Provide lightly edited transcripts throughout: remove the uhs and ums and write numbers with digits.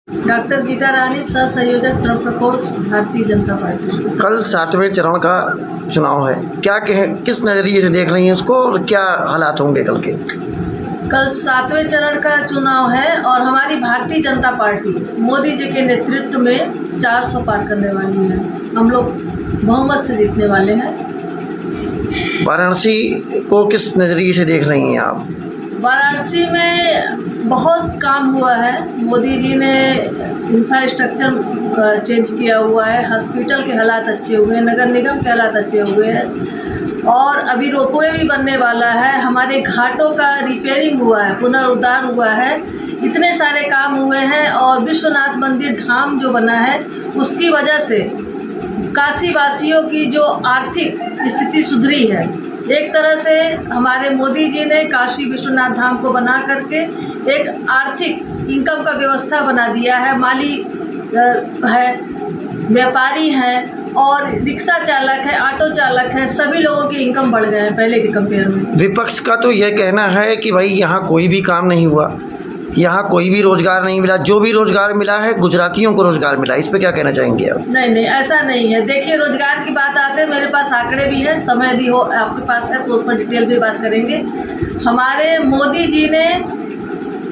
Doctor Gita रानी, सह संयोजक श्रम प्रकोष्ठ, भारतीय जनता पार्टी। कल 7वें चरण का चुनाव है, क्या किस नज़रिए से देख रही हैं उसको और क्या हालात होंगे कल के? कल 7वें चरण का चुनाव है और हमारी भारतीय जनता पार्टी मोदी जी के नेतृत्व में 400 पार करने वाली है। हम लोग बहुमत से जीतने वाले हैं। वाराणसी को किस नज़रिए से देख रही हैं आप? वाराणसी में बहुत काम हुआ है। मोदी जी ने इंफ्रास्ट्रक्चर चेंज किया हुआ है, हॉस्पिटल के हालात अच्छे हुए हैं, नगर निगम के हालात अच्छे हुए हैं और अभी रोपवे भी बनने वाला है। हमारे घाटों का रिपेयरिंग हुआ है, पुनरुद्धार हुआ है, इतने सारे काम हुए हैं और विश्वनाथ मंदिर धाम जो बना है उसकी वजह से काशी वासियों की जो आर्थिक स्थिति सुधरी है। एक तरह से हमारे मोदी जी ने काशी विश्वनाथ धाम को बना करके एक आर्थिक इनकम का व्यवस्था बना दिया है। माली है, व्यापारी हैं और रिक्शा चालक है, ऑटो चालक है, सभी लोगों की इनकम बढ़ गए हैं पहले के कंपेयर में। विपक्ष का तो यह कहना है कि भाई यहाँ कोई भी काम नहीं हुआ, यहाँ कोई भी रोज़गार नहीं मिला, जो भी रोज़गार मिला है गुजरातियों को रोज़गार मिला। इस पे क्या कहना चाहेंगे आप? नहीं, ऐसा नहीं है। देखिए, रोजगार की बात आते हैं, मेरे पास आंकड़े भी हैं, समय भी हो आपके पास है तो उस पर डिटेल भी बात करेंगे। हमारे मोदी जी ने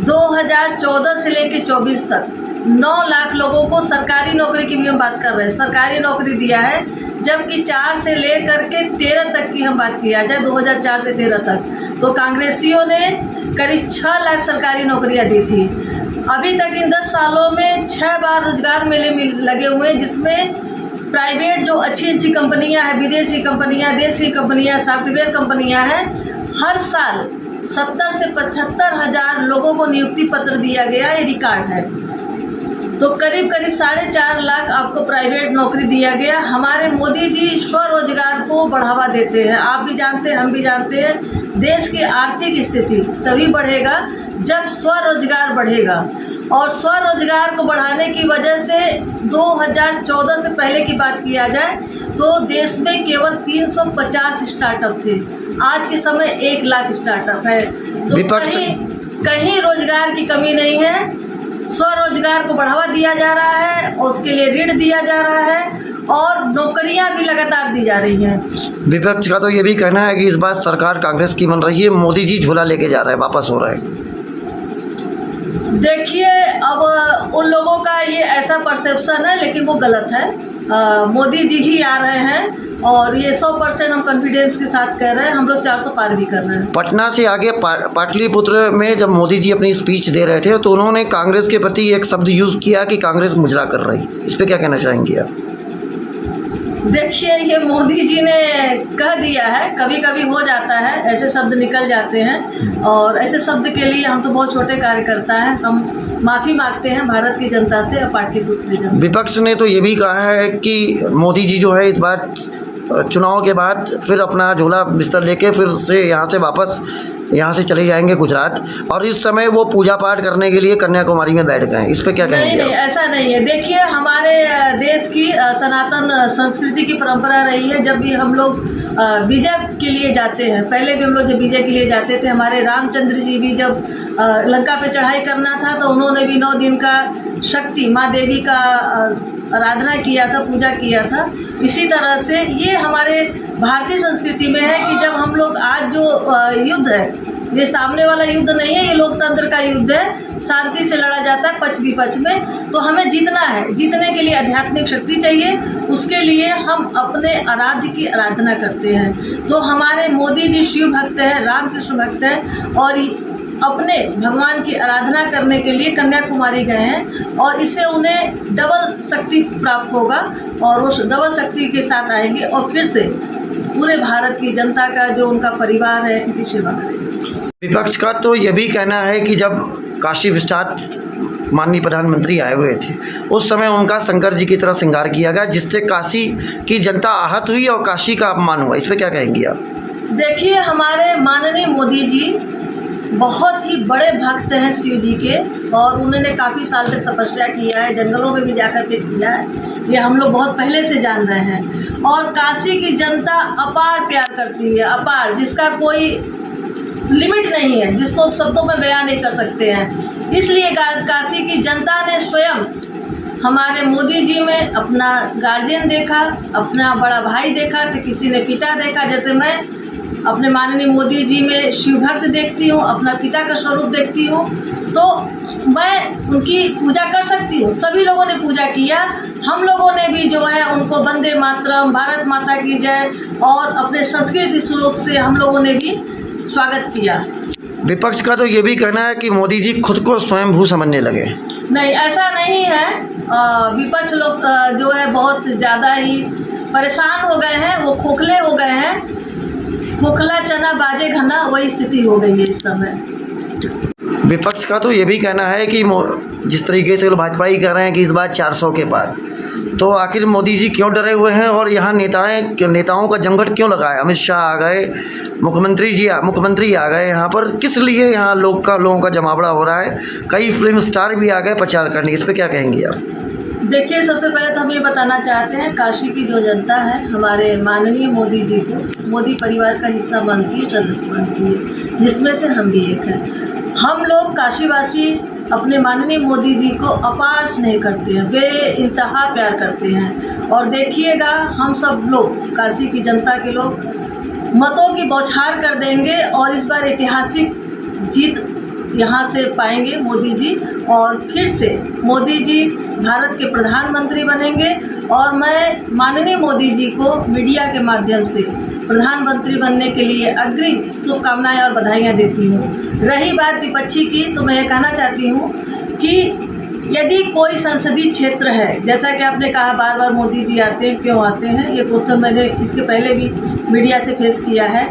2014 से लेकर 24 तक 9 लाख लोगों को सरकारी नौकरी की भी हम बात कर रहे हैं, सरकारी नौकरी दिया है, जबकि 4 से लेकर के 13 तक की हम बात किया जाए, 2004 से 13 तक तो कांग्रेसियों ने करीब 6 लाख सरकारी नौकरियां दी थी। अभी तक इन 10 सालों में 6 बार रोजगार मेले लगे हुए हैं, जिसमें प्राइवेट जो अच्छी कंपनियां हैं, विदेशी कंपनियां, देशी कंपनियां, सॉफ्टवेयर कंपनियां हैं, हर साल 70 से 75 हज़ार लोगों को नियुक्ति पत्र दिया गया, ये रिकॉर्ड है। तो करीब 4.5 लाख आपको प्राइवेट नौकरी दिया गया। हमारे मोदी जी स्वरोजगार को बढ़ावा देते हैं। आप भी जानते हैं, हम भी जानते हैं, देश की आर्थिक स्थिति तभी बढ़ेगा जब स्वरोजगार बढ़ेगा और स्वरोजगार को बढ़ाने की वजह से 2014 से पहले की बात किया जाए तो देश में केवल 350 स्टार्टअप थे, आज के समय 1 लाख स्टार्टअप है। तो कहीं रोजगार की कमी नहीं है। स्वरोजगार को बढ़ावा दिया जा रहा है और उसके लिए ऋण दिया जा रहा है और नौकरियां भी लगातार दी जा रही हैं। विपक्ष का तो ये भी कहना है कि इस बार सरकार कांग्रेस की बन रही है, मोदी जी झोला लेके जा रहे हैं, वापस हो रहे हैं। देखिए, अब उन लोगों का ये ऐसा परसेप्शन है, लेकिन वो गलत है। मोदी जी ही आ रहे हैं और ये 100% हम कॉन्फिडेंस के साथ कह रहे हैं, हम लोग 400 पार भी कर रहे हैं। पटना से आगे पाटलिपुत्र में जब मोदी जी अपनी स्पीच दे रहे थे तो उन्होंने कांग्रेस के प्रति एक शब्द यूज़ किया कि कांग्रेस मुजरा कर रही। इस पे क्या कहना चाहेंगे आप? देखिए, ये मोदी जी ने कह दिया है, कभी कभी हो जाता है, ऐसे शब्द निकल जाते हैं और ऐसे शब्द के लिए हम तो बहुत छोटे कार्यकर्ता हैं, हम माफ़ी मांगते हैं भारत की जनता से और पाटलिपुत्र जनता। विपक्ष ने तो ये भी कहा है कि मोदी जी जो है इस बार चुनाव के बाद फिर अपना झोला बिस्तर लेके फिर से यहाँ से चले जाएंगे गुजरात और इस समय वो पूजा पाठ करने के लिए कन्याकुमारी में बैठ गए हैं। इस पे क्या कहेंगे? नहीं, ऐसा नहीं है। देखिए, हमारे देश की सनातन संस्कृति की परंपरा रही है, जब भी हम लोग विजय के लिए जाते हैं, पहले भी हम लोग जब विजय के लिए जाते थे, हमारे रामचंद्र जी भी जब लंका पे चढ़ाई करना था तो उन्होंने भी 9 दिन का शक्ति माँ देवी का आराधना किया था, पूजा किया था। इसी तरह से ये हमारे भारतीय संस्कृति में है कि जब हम लोग आज जो युद्ध है, ये सामने वाला युद्ध नहीं है, ये लोकतंत्र का युद्ध है, शांति से लड़ा जाता है पक्ष विपक्ष में। तो हमें जीतना है, जीतने के लिए आध्यात्मिक शक्ति चाहिए, उसके लिए हम अपने आराध्य की आराधना करते हैं। तो हमारे मोदी जी शिव भक्त हैं, रामकृष्ण भक्त हैं और अपने भगवान की आराधना करने के लिए कन्याकुमारी गए हैं और इससे उन्हें डबल शक्ति प्राप्त होगा और वो डबल शक्ति के साथ आएंगे और फिर से पूरे भारत की जनता का जो उनका परिवार है उनकी सेवा करेंगे। विपक्ष का तो यह भी कहना है कि जब काशी विश्वनाथ माननीय प्रधानमंत्री आए हुए थे उस समय उनका शंकर जी की तरह श्रृंगार किया गया, जिससे काशी की जनता आहत हुई और काशी का अपमान हुआ। इस पर क्या कहेंगी आप? देखिए, हमारे माननीय मोदी जी बहुत ही बड़े भक्त हैं शिव जी के और उन्होंने काफ़ी साल तक तपस्या किया है, जंगलों में भी जाकर के किया है, ये हम लोग बहुत पहले से जान रहे हैं। और काशी की जनता अपार प्यार करती है, अपार, जिसका कोई लिमिट नहीं है, जिसको शब्दों में बयान नहीं कर सकते हैं। इसलिए काशी की जनता ने स्वयं हमारे मोदी जी में अपना गार्जियन देखा, अपना बड़ा भाई देखा, तो किसी ने पिता देखा। जैसे मैं अपने माननीय मोदी जी में शिव भक्त देखती हूँ, अपना पिता का स्वरूप देखती हूँ, तो मैं उनकी पूजा कर सकती हूँ। सभी लोगों ने पूजा किया, हम लोगों ने भी जो है उनको वंदे मातरम, भारत माता की जय और अपने संस्कृत श्लोक से हम लोगों ने भी स्वागत किया। विपक्ष का तो ये भी कहना है कि मोदी जी खुद को स्वयंभू समझने लगे। नहीं, ऐसा नहीं है। विपक्ष लोग जो है बहुत ज़्यादा ही परेशान हो गए हैं, वो खोखले हो गए हैं। खोखला चना बाजे घना, वही स्थिति हो गई है इस समय। विपक्ष का तो ये भी कहना है कि जिस तरीके से भाजपा ही कह रहे हैं कि इस बार 400 के पार, तो आखिर मोदी जी क्यों डरे हुए हैं और यहाँ नेताओं का जमघट क्यों लगा है? अमित शाह आ गए, मुख्यमंत्री आ गए, यहाँ पर किस लिए यहाँ लोगों का जमावड़ा हो रहा है? कई फिल्म स्टार भी आ गए प्रचार करने, इस पर क्या कहेंगी आप? देखिए, सबसे पहले तो हम ये बताना चाहते हैं, काशी की जो जनता है हमारे माननीय मोदी जी को मोदी परिवार का हिस्सा मानती है, सदस्य मानती है, जिसमें से हम भी एक हैं। हम लोग काशीवासी अपने माननीय मोदी जी को अपार स्नेह करते हैं, बेइंतहा प्यार करते हैं। और देखिएगा, हम सब लोग काशी की जनता के लोग मतों की बौछार कर देंगे और इस बार ऐतिहासिक जीत यहाँ से पाएंगे मोदी जी, और फिर से मोदी जी भारत के प्रधानमंत्री बनेंगे। और मैं माननीय मोदी जी को मीडिया के माध्यम से प्रधानमंत्री बनने के लिए अग्रिम शुभकामनाएं और बधाइयाँ देती हूँ। रही बात विपक्षी की, तो मैं ये कहना चाहती हूँ कि यदि कोई संसदीय क्षेत्र है, जैसा कि आपने कहा बार बार मोदी जी आते हैं, क्यों आते हैं, ये क्वेश्चन मैंने इसके पहले भी मीडिया से फेस किया है।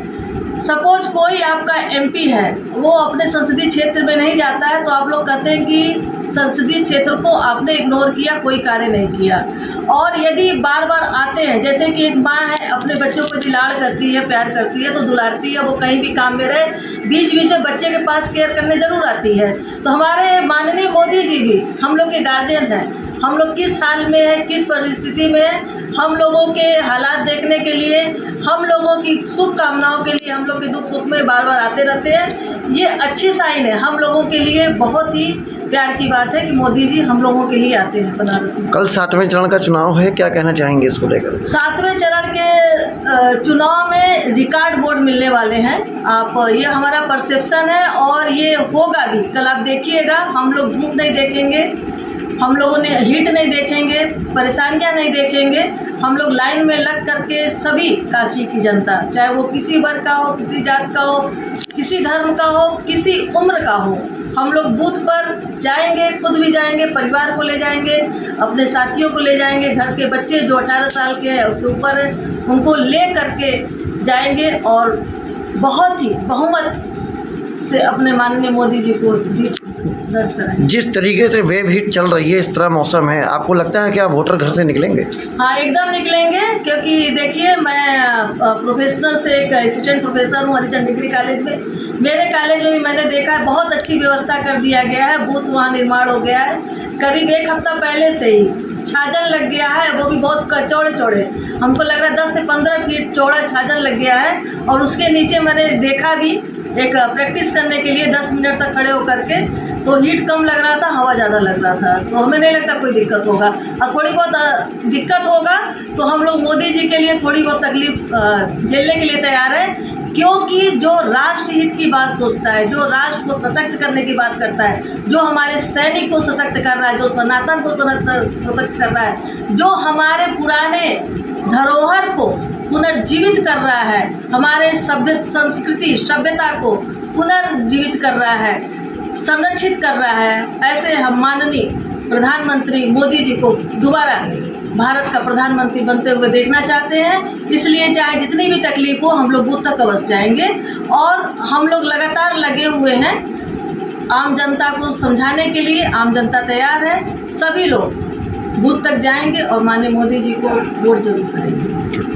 सपोज कोई आपका एमपी है, वो अपने संसदीय क्षेत्र में नहीं जाता है, तो आप लोग कहते हैं कि संसदीय क्षेत्र को आपने इग्नोर किया, कोई कार्य नहीं किया। और यदि बार बार आते हैं, जैसे कि एक माँ है, अपने बच्चों को लाड़ करती है, प्यार करती है, तो दुलारती है, वो कहीं भी काम में रहे, बीच बीच में बच्चे के पास केयर करने जरूर आती है। तो हमारे माननीय मोदी जी भी हम लोग के गार्जियन हैं। हम लोग किस हाल में है, किस परिस्थिति में है, हम लोगों के हालात देखने के लिए, हम लोगों की शुभकामनाओं के लिए, हम लोग के दुख सुख में बार बार आते रहते हैं। ये अच्छी साइन है, हम लोगों के लिए बहुत ही प्यार की बात है कि मोदी जी हम लोगों के लिए आते हैं बनारस में। कल 7वें चरण का चुनाव है, क्या कहना चाहेंगे इसको लेकर? 7वें चरण के चुनाव में रिकॉर्ड वोट मिलने वाले हैं। ये हमारा परसेप्शन है और ये होगा भी। कल आप देखिएगा, हम लोग धूप नहीं देखेंगे, हम लोगों ने हीट नहीं देखेंगे, परेशानियां नहीं देखेंगे। हम लोग लाइन में लग करके सभी काशी की जनता, चाहे वो किसी वर्ग का हो, किसी जात का हो, किसी धर्म का हो, किसी उम्र का हो, हम लोग बूथ पर जाएंगे, खुद भी जाएंगे, परिवार को ले जाएंगे, अपने साथियों को ले जाएंगे, घर के बच्चे जो 18 साल के हैं उसके ऊपर है, उनको ले करके जाएंगे और बहुत ही बहुमत से अपने माननीय मोदी जी को जीत दर्ज कराएंगे। जिस तरीके से वेब हीट चल रही है, इस तरह मौसम है, आपको लगता है कि आप वोटर घर से निकलेंगे? हाँ, एकदम निकलेंगे, क्योंकि देखिए, मैं प्रोफेशनल से एक असिस्टेंट प्रोफेसर हूँ हरिचंद डिग्री कॉलेज में। मेरे कॉलेज में भी मैंने देखा है, बहुत अच्छी व्यवस्था कर दिया गया है, बूथ वहाँ निर्माण हो गया है। करीब 1 हफ्ता पहले से ही छाजन लग गया है, वो भी बहुत चौड़े चौड़े, हमको लग रहा है 10 से 15 फीट चौड़ा छाजन लग गया है। और उसके नीचे मैंने देखा भी, एक प्रैक्टिस करने के लिए 10 मिनट तक खड़े होकर के, तो हीट कम लग रहा था, हवा ज़्यादा लग रहा था, तो हमें नहीं लगता कोई दिक्कत होगा। और थोड़ी बहुत दिक्कत होगा तो हम लोग मोदी जी के लिए थोड़ी बहुत तकलीफ झेलने के लिए तैयार है, क्योंकि जो राष्ट्र हित की बात सोचता है, जो राष्ट्र को सशक्त करने की बात करता है, जो हमारे सैनिक को सशक्त कर रहा है, जो सनातन को सशक्त कर रहा है, जो हमारे पुराने धरोहर को पुनर्जीवित कर रहा है, हमारे सभ्यता को पुनर्जीवित कर रहा है, संरक्षित कर रहा है, ऐसे हम माननीय प्रधानमंत्री मोदी जी को दोबारा भारत का प्रधानमंत्री बनते हुए देखना चाहते हैं। इसलिए चाहे जितनी भी तकलीफ हो, हम लोग बूथ तक अवश्य जाएंगे और हम लोग लगातार लगे हुए हैं आम जनता को समझाने के लिए। आम जनता तैयार है, सभी लोग बूथ तक जाएंगे और माननीय मोदी जी को वोट जरूर करेंगे।